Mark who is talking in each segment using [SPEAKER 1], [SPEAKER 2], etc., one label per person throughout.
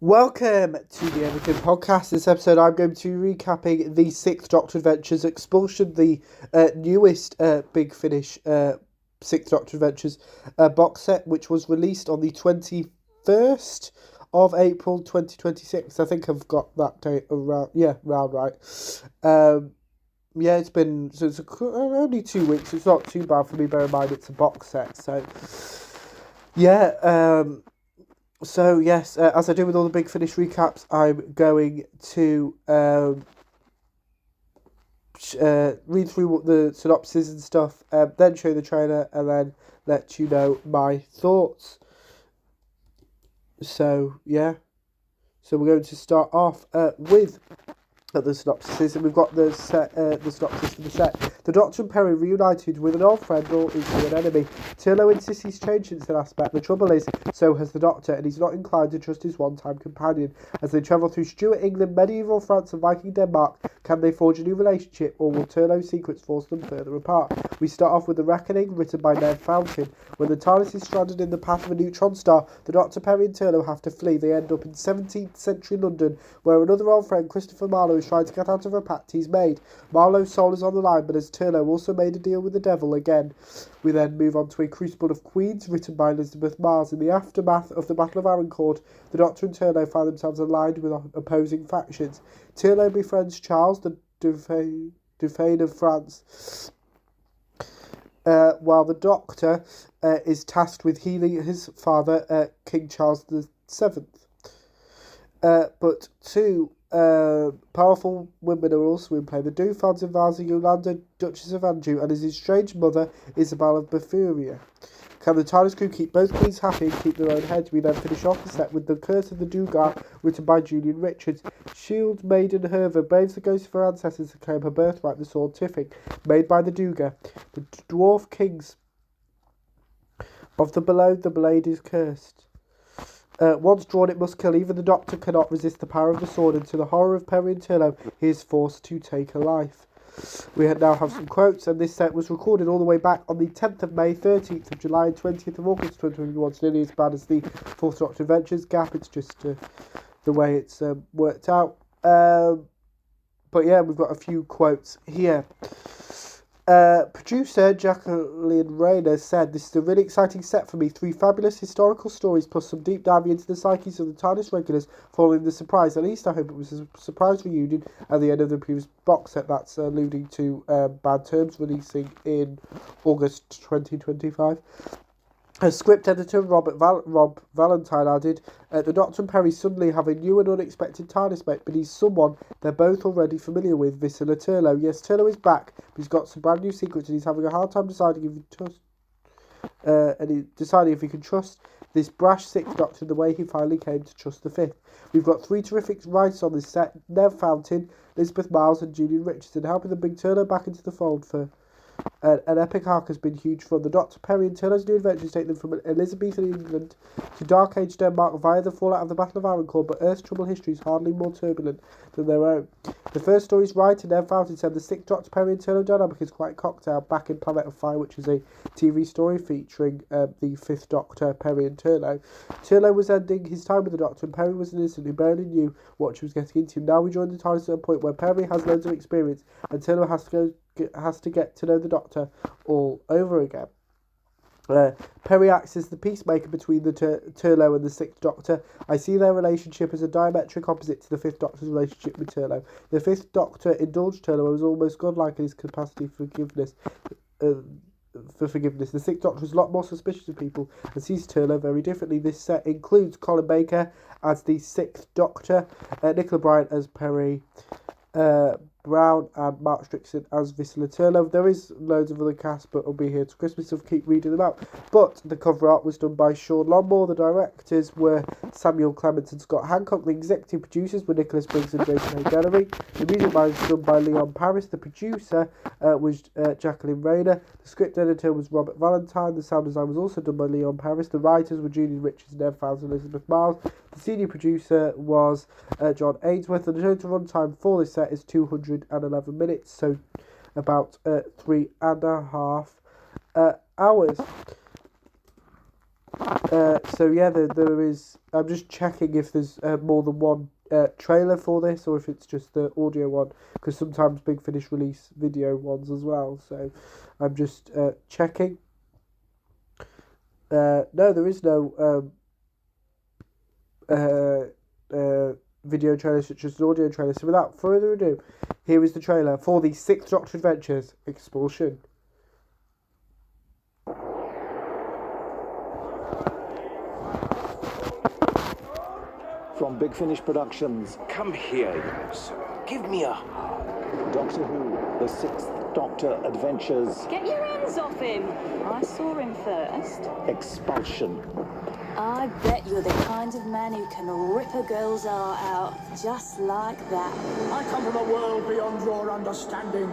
[SPEAKER 1] Welcome to the Everything Podcast. This episode, I'm going to be recapping the Sixth Doctor Adventures Expulsion, the newest Big Finish Sixth Doctor Adventures box set, which was released on the 21st of April 2026. I think I've got that date around, round right. It's been, it's only 2 weeks. It's not too bad for me, bear in mind it's a box set. So, yes, as I do with all the Big Finish recaps, I'm going to read through the synopsis and stuff, then show the trailer, and then let you know my thoughts. So, yeah. So we're going to start off with the synopsis, and we've got the synopsis for the set. The Doctor and Perry reunited with an old friend or into an enemy. Turlo insists he's changed since the last met. The trouble is, so has the Doctor, and he's not inclined to trust his one-time companion. As they travel through Stuart England, medieval France and Viking Denmark, can they forge a new relationship, or will Turlo's secrets force them further apart? We start off with The Reckoning, written by Ned Fountain. When the TARDIS is stranded in the path of a neutron star, the Doctor, Perry and Turlo have to flee. They end up in 17th century London, where another old friend, Christopher Marlowe, is trying to get out of a pact he's made. Marlowe's soul is on the line, but as Turlo also made a deal with the devil again. We then move on to A Crucible of Queens, written by Elizabeth Mars. In the aftermath of the Battle of Arincourt, the Doctor and Turlo find themselves aligned with opposing factions. Turlo befriends Charles, the Dauphin of France, while the Doctor is tasked with healing his father, King Charles VII. But two powerful women are also in play. The Dauphins of Vaza, Yolanda, Duchess of Anjou, and his estranged mother, Isabel of Bethuria. Can the TARDIS crew keep both queens happy and keep their own heads? We then finish off the set with The Curse of the Dugar, written by Julian Richards. Shield Maiden Herva braves the ghosts of her ancestors to claim her birthright, the sword Tiffic, made by the Dugar. The dwarf kings of the below, the blade is cursed. Once drawn, it must kill. Even the Doctor cannot resist the power of the sword, and to the horror of Perry and Turlo, he is forced to take a life. We now have some quotes, and this set was recorded all the way back on the 10th of May, 13th of July, and 20th of August 2021. It's nearly as bad as the Fourth Doctor Adventures gap. It's just the way it's worked out. But yeah, we've got a few quotes here. Producer Jacqueline Rayner said, "This is a really exciting set for me. 3 fabulous historical stories plus some deep diving into the psyches of the TARDIS regulars following the surprise. At least I hope it was a surprise reunion at the end of the previous box set." That's alluding to Bad Terms releasing in August 2025. A script editor, Rob Valentine, added, "The Doctor and Perry suddenly have a new and unexpected TARDIS mate, but he's someone they're both already familiar with, Viscera Turlo. Yes, Turlo is back, but he's got some brand new secrets, and he's having a hard time deciding if he can trust this brash Sixth Doctor the way he finally came to trust the Fifth." We've got 3 terrific writers on this set: Ned Fountain, Elizabeth Miles, and Julian Richardson, helping them bring Turlo back into the fold for an epic arc has been huge fun. The Doctor, Perry and Turlo's new adventures take them from Elizabethan England to Dark Age Denmark via the fallout of the Battle of Arincourt, but Earth's troubled history is hardly more turbulent than their own. The first story's writer, Ned Fountain, said the Sixth Doctor, Perry and Turlo dynamic is quite cocktail back in Planet of Fire, which is a TV story featuring the Fifth Doctor, Perry and Turlo. Turlo was ending his time with the Doctor, and Perry was an innocent who barely knew what she was getting into. Now we join the TARDIS at a point where Perry has loads of experience, and Turlo has to get to know the Doctor all over again. Perry acts as the peacemaker between the Turlo and the Sixth Doctor. I see their relationship as a diametric opposite to the Fifth Doctor's relationship with Turlo. The Fifth Doctor indulged Turlo and was almost godlike in his capacity for forgiveness. The Sixth Doctor is a lot more suspicious of people and sees Turlo very differently. This set includes Colin Baker as the Sixth Doctor, Nicola Bryant as Perry Brown, and Mark Strickson as Viscera Turlo. There is loads of other casts, but I'll be here to Christmas, so keep reading them out. But the cover art was done by Sean Longmore. The directors were Samuel Clements and Scott Hancock. The executive producers were Nicholas Briggs and Jason O'Dellery. The music was done by Leon Paris. The producer was Jacqueline Rayner. The script editor was Robert Valentine. The sound design was also done by Leon Paris. The writers were Julian Richards, Ned Fountain, and Elizabeth Miles. The senior producer was John Ainsworth. And the total runtime for this set is 211 minutes, so about 3.5 hours. So yeah, there is. I'm just checking if there's more than one trailer for this, or if it's just the audio one, because sometimes Big Finish release video ones as well. So I'm just checking. No, there is no video trailer, such as an audio trailer. So without further ado, here is the trailer for the Sixth Doctor Adventures: Expulsion.
[SPEAKER 2] From Big Finish Productions.
[SPEAKER 3] Come here, young sir. Give me a hug.
[SPEAKER 2] Doctor Who, The Sixth Doctor Adventures.
[SPEAKER 4] Get your hands off him. I saw him first.
[SPEAKER 2] Expulsion.
[SPEAKER 4] I bet you're the kind of man who can rip a girl's heart out just like that.
[SPEAKER 5] I come from a world beyond your understanding.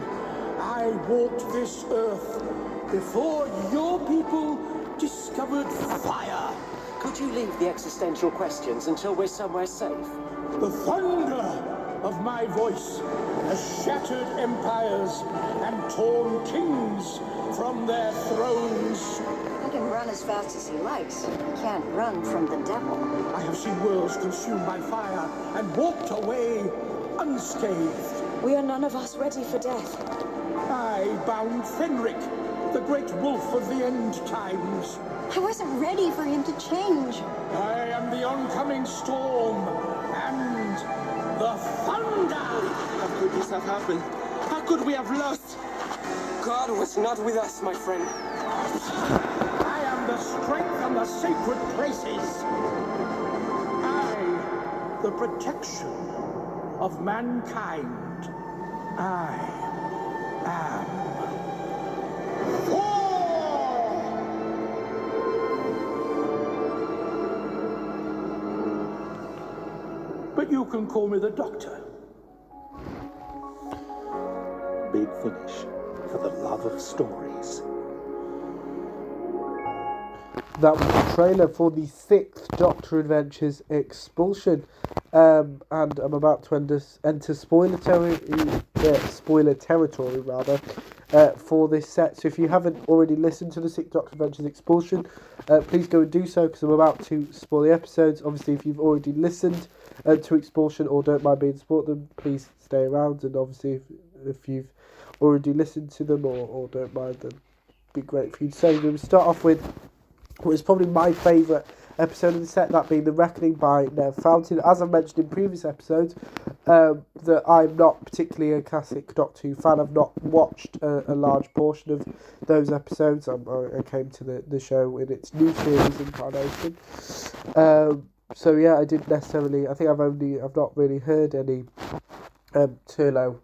[SPEAKER 5] I walked this earth before your people discovered fire.
[SPEAKER 3] Could you leave the existential questions until we're somewhere safe?
[SPEAKER 5] The thunder of my voice has shattered empires and torn kings from their thrones.
[SPEAKER 6] He can run as fast as he likes. He can't run from the devil.
[SPEAKER 5] I have seen worlds consumed by fire and walked away unscathed.
[SPEAKER 4] We are none of us ready for death.
[SPEAKER 5] I bound Fenric, the great wolf of the end times.
[SPEAKER 6] I wasn't ready for him to change.
[SPEAKER 5] I am the oncoming storm and the thunder.
[SPEAKER 3] How could this have happened? How could we have lost? God was not with us, my friend.
[SPEAKER 5] I am the strength and the sacred places. I, the protection of mankind. I am Thor! But you can call me the Doctor.
[SPEAKER 2] Big Finish, for the love of stories.
[SPEAKER 1] That was the trailer for the Sixth Doctor Adventures: Expulsion. And I'm about to enter spoiler territory rather, for this set. So if you haven't already listened to the Sixth Doctor Adventures: Expulsion, please go and do so, because I'm about to spoil the episodes. Obviously, if you've already listened to Expulsion or don't mind being spoiled them, please stay around. And obviously, if you've already listened to them or don't mind them, it'd be great for you to say. We start off with what is probably my favourite episode of the set, that being The Reckoning by Nev Fountain. As I've mentioned in previous episodes, that I'm not particularly a classic Doctor Who fan. I've not watched a large portion of those episodes. I came to the show in its new series incarnation. So yeah, I didn't necessarily. I think I've not really heard any Turlo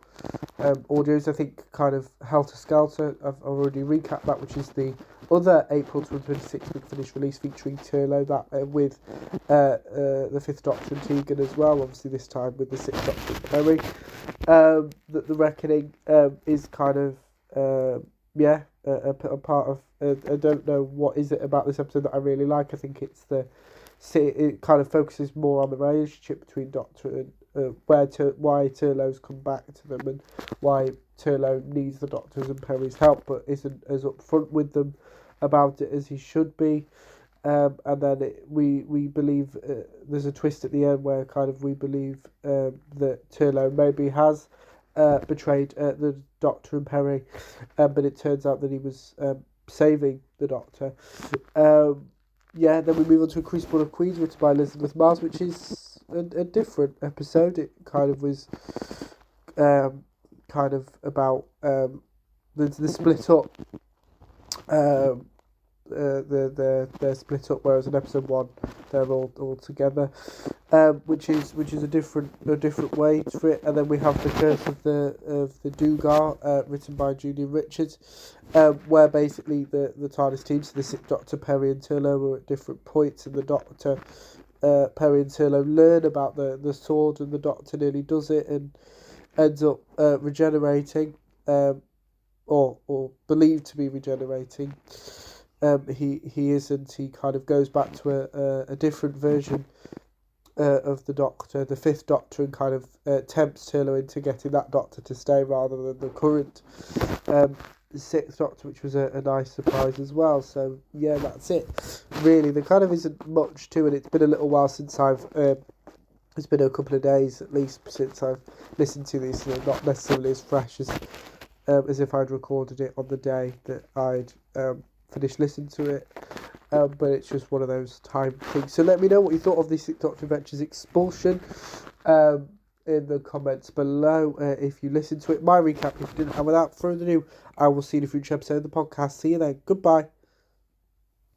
[SPEAKER 1] audios. I think kind of Helter Skelter, I've already recapped that, which is the other April 2026 Big Finish release featuring Turlo, that with the Fifth Doctor and Tegan as well, obviously this time with the Sixth Doctor and Perry. The Reckoning is kind of a part of, I don't know what is it about this episode that I really like. I think it's it kind of focuses more on the relationship between Doctor and why Turlo's come back to them, and why Turlo needs the Doctor's and Perry's help, but isn't as upfront with them about it as he should be. And then we believe there's a twist at the end where kind of we believe that Turlo maybe has betrayed the Doctor and Perry, but it turns out that he was saving the Doctor. Then we move on to A Crucible of Queens, written by Elizabeth Miles, which is a different episode. It kind of was kind of about the split up. They're split up, whereas in episode 1 they're all together, which is a different way for it. And then we have The Curse of the Dugar, written by Julian Richards, where basically the TARDIS team, so the Sixth Doctor, Perry and Turlo, are at different points, and the Doctor, Perry and Turlo learn about the sword, and the Doctor nearly does it and ends up regenerating, or believed to be regenerating. He isn't. He kind of goes back to a different version of the Doctor, the fifth Doctor, and kind of tempts Turlough into getting that Doctor to stay rather than the current sixth Doctor, which was a nice surprise as well. So yeah, that's it. Really, there kind of isn't much to it. It's been a little while since I've it's been a couple of days at least since I've listened to these, so they're not necessarily as fresh as if I'd recorded it on the day that I'd finished listening to it. But it's just one of those time things. So let me know what you thought of the Sixth Doctor Adventures Expulsion in the comments below if you listened to it. My recap if you didn't. And without further ado, I will see you in a future episode of the podcast. See you then. Goodbye.